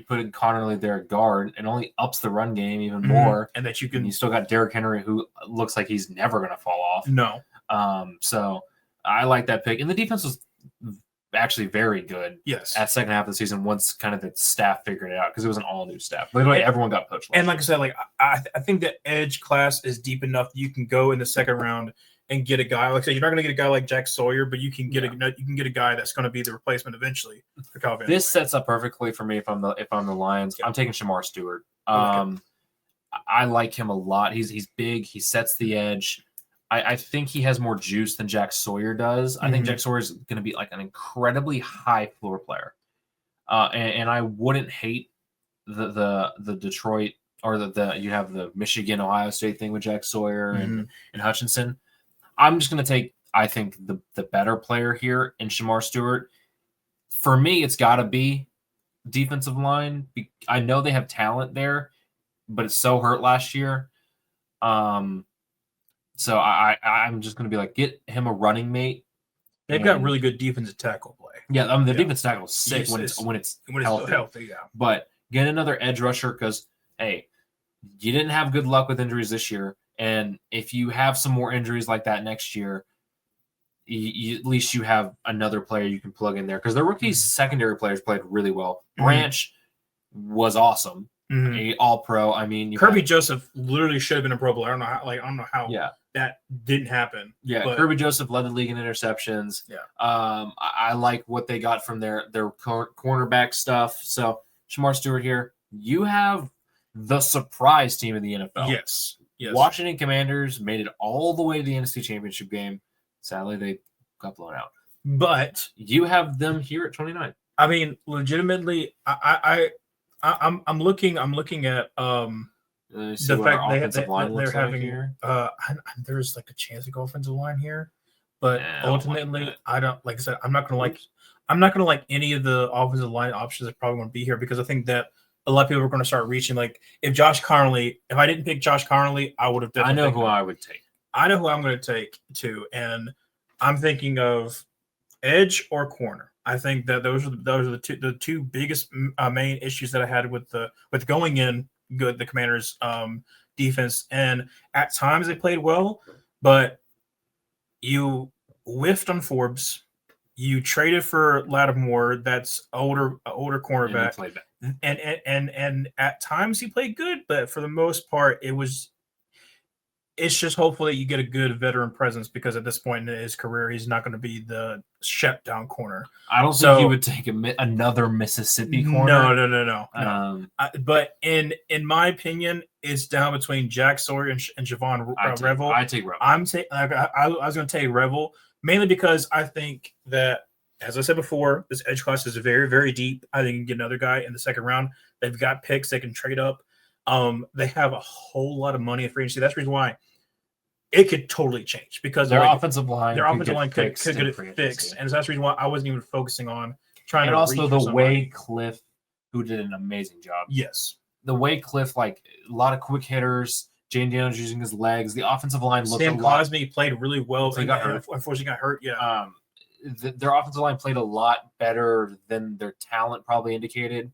put Connerly there at guard, it only ups the run game even more, and that you still got Derrick Henry, who looks like he's never going to fall off. No. So I like that pick, and the defense was actually very good. Yes. At second half of the season, once kind of the staff figured it out, because it was an all new staff. Literally, everyone got poached. And like I said, I think the edge class is deep enough. You can go in the second round and get a guy. Like I said, you're not going to get a guy like Jack Sawyer, but you can get a guy that's going to be the replacement eventually for Calvin. This sets up perfectly for me if I'm the Lions. Yeah. I'm taking Shamar Stewart. I like him a lot. He's big. He sets the edge. I think he has more juice than Jack Sawyer does. I think Jack Sawyer is going to be an incredibly high floor player, and I wouldn't hate the Detroit or you have the Michigan Ohio State thing with Jack Sawyer and Hutchinson. I'm just going to take, I think, the better player here in Shamar Stewart. For me, it's got to be defensive line. I know they have talent there, but it's so hurt last year. So I'm just going to be get him a running mate. They've got really good defensive tackle play. Yeah, the defensive tackle is sick when it's healthy. Yeah. But get another edge rusher because, hey, you didn't have good luck with injuries this year. And if you have some more injuries like that next year, at least you have another player you can plug in there. Because the rookies' secondary players played really well. Branch was awesome. All-pro. I mean, Kirby Joseph literally should have been a Pro Bowler. I don't know how that didn't happen. Yeah, but Kirby Joseph led the league in interceptions. Yeah. I like what they got from their cornerback stuff. So Shamar Stewart here. You have the surprise team in the NFL. Yes. Washington Commanders made it all the way to the NFC Championship game. Sadly, they got blown out. But you have them here at 29. I mean, legitimately, I'm looking at the fact they're having here. There's a chance to go offensive line here, but ultimately, I don't like I said. I'm not gonna like any of the offensive line options that probably won't be here because I think that a lot of people are going to start reaching. If I didn't pick Josh Connolly, I would have definitely. I know who I would take. I know who I'm going to take too, and I'm thinking of edge or corner. I think that those are the two biggest main issues that I had with going in the Commanders' defense. And at times they played well, but you whiffed on Forbes. You traded for Lattimore, that's older cornerback, and at times he played good, but for the most part it's just hopefully you get a good veteran presence because at this point in his career, he's not going to be the shutdown corner. I don't think he would take another Mississippi corner. No. But in my opinion, it's down between Jack Sawyer and Javon Revel. I take Revel. I was going to take Revel mainly because I think that, as I said before, this edge class is very, very deep. I think you can get another guy in the second round. They've got picks they can trade up. They have a whole lot of money in free agency. That's the reason why it could totally change because their offensive line could get it fixed. And so that's the reason why I wasn't even focusing on trying and to. And also the way Cliff, who did an amazing job. Yes. The way Cliff, a lot of quick hitters, Jane Daniels using his legs. The offensive line looked Sam Cosme played really well. He got hurt. Unfortunately, got hurt. Yeah. Their offensive line played a lot better than their talent probably indicated.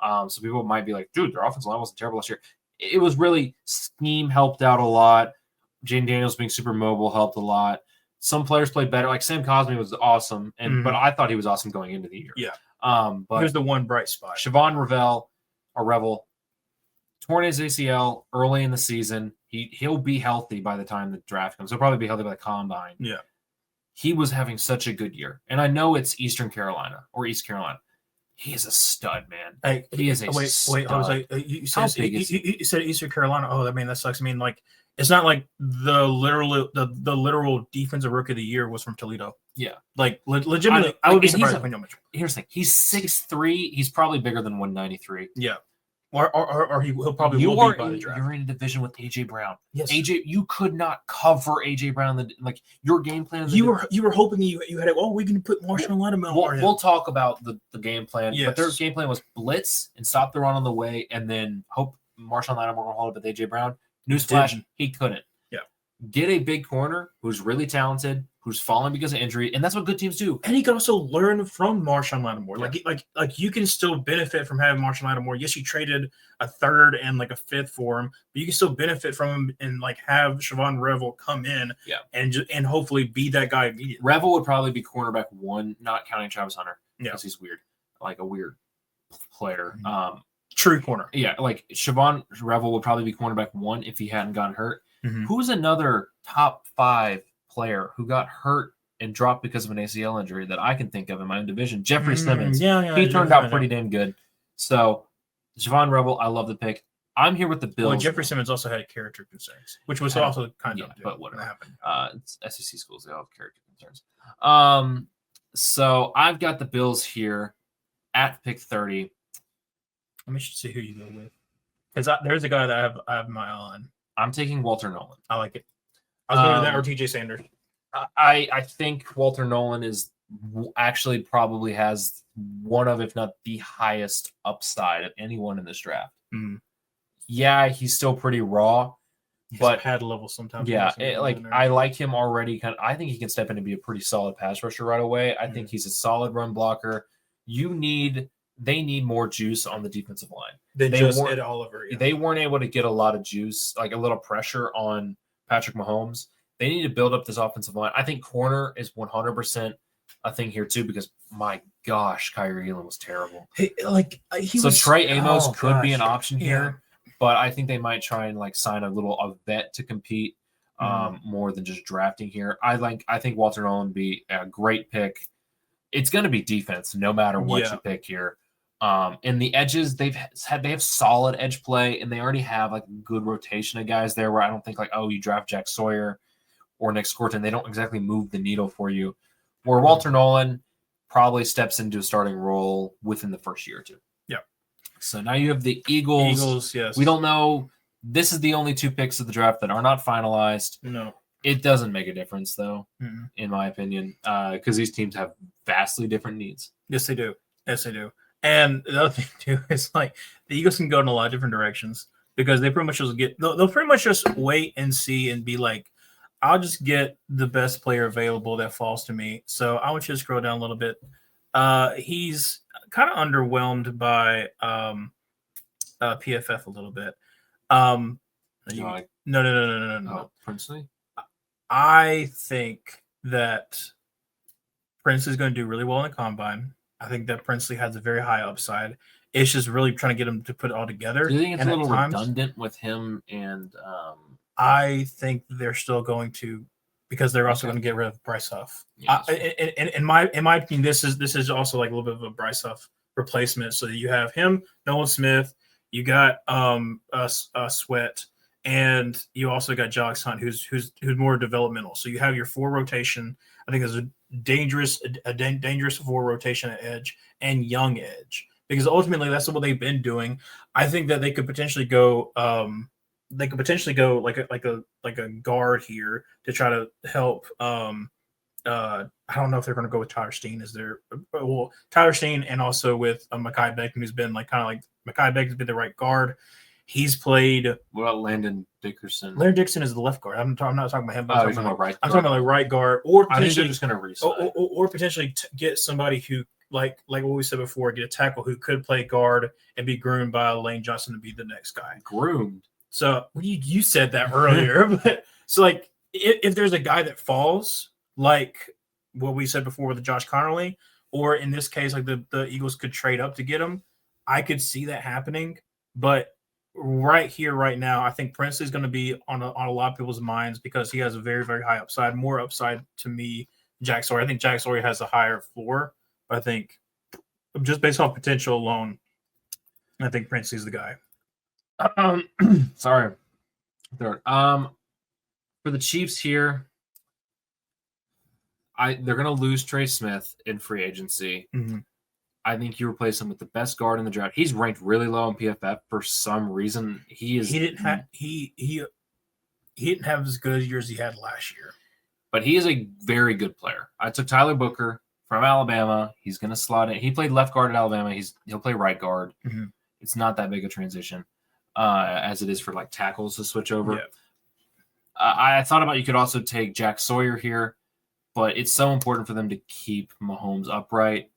So people might be like, dude, their offensive line wasn't terrible last year. It was really scheme helped out a lot. Jane Daniels being super mobile helped a lot. Some players played better. Like Sam Cosme was awesome, but I thought he was awesome going into the year. Yeah. But here's the one bright spot. Siobhan Revel torn his ACL early in the season. He'll be healthy by the time the draft comes. He'll probably be healthy by the combine. Yeah. He was having such a good year. And I know it's Eastern Carolina or East Carolina. He is a stud, man. He is a stud. Wait. I was like, you said Eastern Carolina. Oh, that sucks. I mean, it's not like the literal defensive rookie of the year was from Toledo. Yeah. Legitimately, I would be surprised if I know much. Here's the thing. He's 6'3". He's probably bigger than 193. Yeah. Or he'll probably will be by the draft. You're in a division with AJ Brown. Yes. You could not cover AJ Brown. Your game plan. You were hoping you had it. Oh, we can put Marshawn Lattimore. We'll talk about the game plan. Yes. But their game plan was blitz and stop the run on the way, and then hope Marshawn Lattimore will hold it with AJ Brown. Newsflash, Didn't. he couldn't. Yeah. Get a big corner who's really talented, who's falling because of injury, and that's what good teams do. And he can also learn from Marshawn Lattimore. Yeah. Like you can still benefit from having Marshawn Lattimore. Yes, you traded a third and like a fifth for him, but you can still benefit from him and like have Siobhan Revel come in and hopefully be that guy immediately. Revel would probably be cornerback 1, not counting Travis Hunter. Yeah. Because he's weird. Like a weird player. True corner. Yeah, like Siobhan Revel would probably be cornerback 1 if he hadn't gotten hurt. Mm-hmm. Who's another top 5 player who got hurt and dropped because of an ACL injury that I can think of in my own division? Jeffrey Simmons. He turned out pretty damn good. So, Siobhan Revel, I love the pick. I'm here with the Bills. Well, Jeffrey Simmons also had character concerns, which was also kind of but whatever happened. It's SEC schools, they all have character concerns. So I've got the Bills here at pick 30. Let me see who you go with, because there's a guy that I have my eye on. I'm taking Walter Nolan. I like it. I was going to that or TJ Sanders. I think Walter Nolan is actually probably has one of, if not the highest upside of anyone in this draft. Mm-hmm. Yeah, he's still pretty raw, but pad level sometimes. Yeah, I like him already. I think he can step in and be a pretty solid pass rusher right away. I think he's a solid run blocker. They need more juice on the defensive line. Than just Ed Oliver. Yeah. They weren't able to get a lot of juice, like a little pressure on Patrick Mahomes. They need to build up this offensive line. I think corner is 100% a thing here too, because my gosh, Kyrie Elam was terrible. Trey Amos could be an option here, but I think they might try and like sign a vet to compete more than just drafting here. I think Walter Nolan would be a great pick. It's going to be defense no matter what you pick here. And the edges they have solid edge play, and they already have like a good rotation of guys there where I don't think like, oh, you draft Jack Sawyer or Nick Scorton, they don't exactly move the needle for you. Where Walter Nolan probably steps into a starting role within the first year or two. Yeah. So now you have the Eagles. Eagles, yes. We don't know. This is the only 2 picks of the draft that are not finalized. No. It doesn't make a difference, though, in my opinion, because these teams have vastly different needs. Yes, they do. And the other thing, too, is like the Eagles can go in a lot of different directions because they pretty much they'll pretty much just wait and see and be like, I'll just get the best player available that falls to me. So I want you to scroll down a little bit. He's kind of underwhelmed by PFF a little bit. No. Princely? I think that Prince is going to do really well in the combine. I think that Princely has a very high upside. It's just really trying to get him to put it all together. Do you think it's a little redundant with him and I think they're still going to, because they're also going to get rid of Bryce Huff. Yeah, in my opinion, this is also like a little bit of a Bryce Huff replacement. So you have him, Nolan Smith, you got Sweat, and you also got Jox Hunt, who's more developmental. So you have your 4 rotation. I think there's a dangerous 4 rotation at edge and young edge, because ultimately that's what they've been doing. I think that they could potentially go like a guard here to try to help. I don't know if they're going to go with Tyler Steen Tyler Steen, and also with Mekhi Becton, who's been Mekhi Becton's been the right guard. He's played. What about Landon Dickerson? Landon Dickerson is the left guard. I'm not talking about him. But I'm talking about right. I'm talking about like right guard, or I think they're just going to resign, or potentially get somebody who like what we said before, get a tackle who could play guard and be groomed by Lane Johnson to be the next guy. Groomed. So you said that earlier, but so like if there's a guy that falls, like what we said before with Josh Connerly, or in this case, like the Eagles could trade up to get him, I could see that happening. But right here, right now, I think Princely is going to be on a lot of people's minds because he has a very, very high upside, more upside to me. Jack Sawyer. I think Jack Sawyer has a higher floor, but I think just based on potential alone, I think Princely's the guy. Sorry. Third. For the Chiefs here, they're going to lose Trey Smith in free agency. Mm-hmm. I think you replace him with the best guard in the draft. He's ranked really low in PFF for some reason. He didn't have as good a year as he had last year. But he is a very good player. I took Tyler Booker from Alabama. He's going to slot in. He played left guard at Alabama. He'll play right guard. Mm-hmm. It's not that big a transition. as it is for like tackles to switch over. Yeah. I thought about you could also take Jack Sawyer here, but it's so important for them to keep Mahomes upright.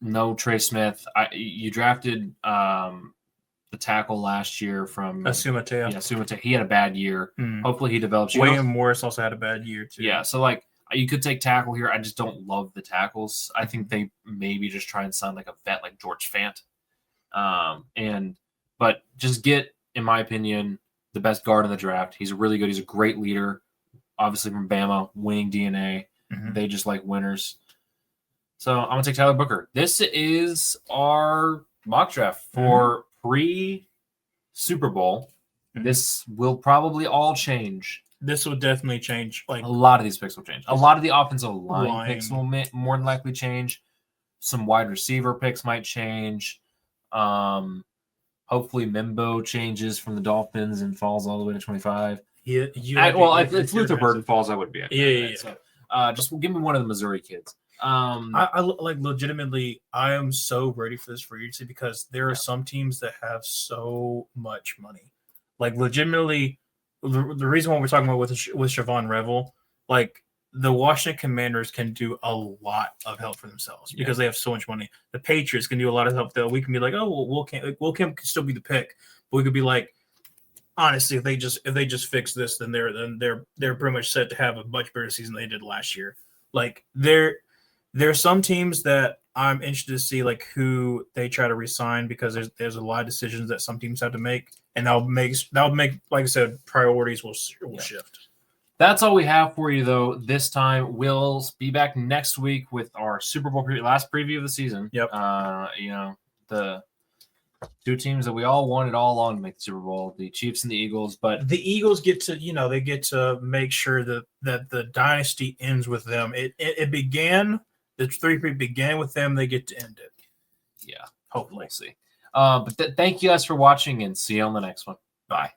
No Trey Smith. You drafted the tackle last year from Asumate. Yeah, Asumate. He had a bad year. Mm. Hopefully he develops. William Morris also had a bad year too. Yeah, so like you could take tackle here. I just don't love the tackles. I think they maybe just try and sign like a vet like George Fant. But just get, in my opinion, the best guard in the draft. He's really good. He's a great leader. Obviously from Bama, winning DNA. Mm-hmm. They just like winners. So I'm gonna take Tyler Booker. This is our mock draft for pre-Super Bowl. Mm-hmm. This will probably all change. This will definitely change. Like a lot of these picks will change. A lot of the offensive line picks will more than likely change. Some wide receiver picks might change. Hopefully Mimbo changes from the Dolphins and falls all the way to 25. Yeah, if Luther Burden falls, I would be. Yeah. So, just give me one of the Missouri kids. I like legitimately. I am so ready for this free agency because there are some teams that have so much money. Like legitimately, the reason why we're talking about with Siobhan Revel, like the Washington Commanders can do a lot of help for themselves because they have so much money. The Patriots can do a lot of help. Though we can be like, oh, Will Kemp can still be the pick, but we could be like, honestly, if they just fix this, then they're pretty much set to have a much better season than they did last year. Like there are some teams that I'm interested to see like who they try to resign because there's a lot of decisions that some teams have to make, and that'll make like I said, priorities will shift. That's all we have for you, though. This time, we'll be back next week with our Super Bowl last preview of the season. Yep. The two teams that we all wanted all along to make the Super Bowl, the Chiefs and the Eagles. But the Eagles get to make sure that the dynasty ends with them. It began, the 3-3 began with them. They get to end it. Yeah, hopefully. We'll see. But thank you guys for watching, and see you on the next one. Bye.